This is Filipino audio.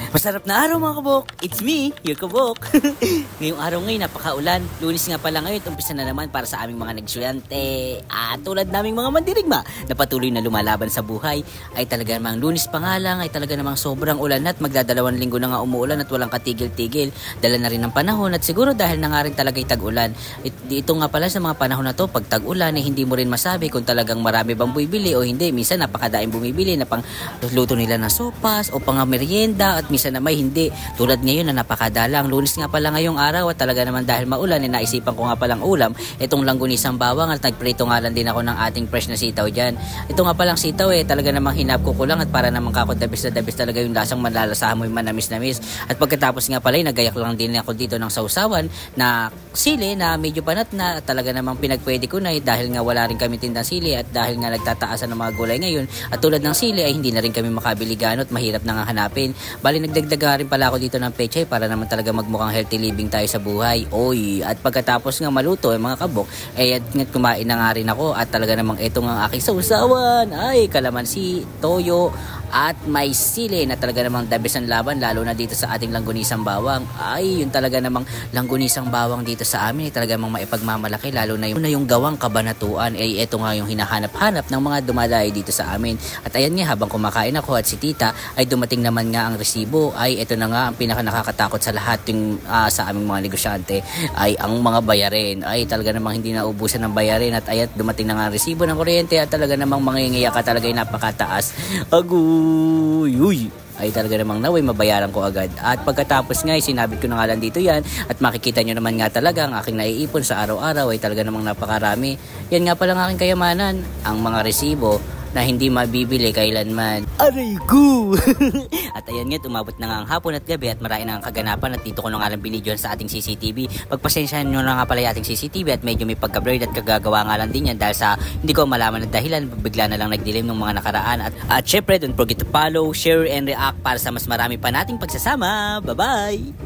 Masarap na araw mga kabok. It's me, your kabok. Ngayong araw ngayon, napakaulan. Lunes nga pala ngayon, umpisa na naman para sa aming mga negosyante. At tulad naming mga mandirigma na patuloy na lumalaban sa buhay, ay talaga namang Lunes pa nga lang, ay talaga namang sobrang ulan at magdadalawang linggo na nga umuulan at walang katigil-tigil. Dala na rin ng panahon at siguro dahil na nga rin talaga'y tag-ulan. Ito nga pala sa mga panahon na to, pag tag-ulan, eh, hindi mo rin masabi kung talagang marami bang bumibili o hindi. Minsan napakadaing bumibili na pang luto nila ng sopas o pang merienda at minsan na may hindi. Tulad ngayon na napakadalang. Lunes nga pala ngayong araw at talaga naman dahil maulan, eh, naisipan ko nga palang ulam itong langgunisang bawang at nagprito nga lang din ako ng ating fresh na sitaw dyan. Ito nga palang sitaw talaga namang hinap ko lang at para namang kakodabis na dabis talaga yung lasang malalasahan mo yung manamis-namis. At pagkatapos nga pala, nagayak lang din ako dito ng sausawan na sili na medyo panat na talaga namang pinagpwede ko na dahil nga wala rin kami tindang sili at dahil nga nagtataasan ng mga gulay ngayon at tulad ng sili ay hindi na rin kami makabili gaano at mahirap na nga hanapin. Bali nagdagdag rin pala ako dito ng pechay para naman talaga magmukhang healthy living tayo sa buhay. Oy, at pagkatapos nga maluto mga kabok, at kumain na nga rin ako at talaga namang ito nga aking sausawan ay kalamansi, toyo at may sili na talaga namang dabis ang laban lalo na dito sa ating langgunisang bawang. Ay, yun talaga namang langgunisang bawang dito sa amin ay talaga namang maipagmamalaki lalo na yung gawang kabanatuan. Ay ito nga yung hinahanap-hanap ng mga dumadayo dito sa amin. At ayan nga, habang kumakain ako at si tita ay dumating naman nga ang resibo. Ay ito na nga ang pinaka nakakatakot sa lahat yung sa aming mga negosyante ay ang mga bayarin. Ay talaga namang hindi naubusan ng bayarin at ayan dumating na nga ang resibo ng kuryente at talaga namang mangingiyak ka talaga yung napakataas. Uy, ay talaga namang naway mabayaran ko agad. At pagkatapos nga, sinabit ko na nga lang dito yan at makikita nyo naman nga talaga ang aking naiipon sa araw-araw ay talaga namang napakarami. Yan nga pala ang aking kayamanan, ang mga resibo na hindi mabibili kailanman. Aray ko! At ayan nga, umabot na nga ang hapon at gabi at marami na ang kaganapan at dito ko na nga lang binidyohan sa ating CCTV. Pagpasensyahan nyo na nga pala yung ating CCTV at medyo may pagka-blurred at kagagawa nga lang din yan dahil sa hindi ko malaman ng dahilan, bigla na lang nagdilim ng mga nakaraan. At syempre, don't forget to follow, share, and react para sa mas marami pa nating pagsasama. Bye-bye!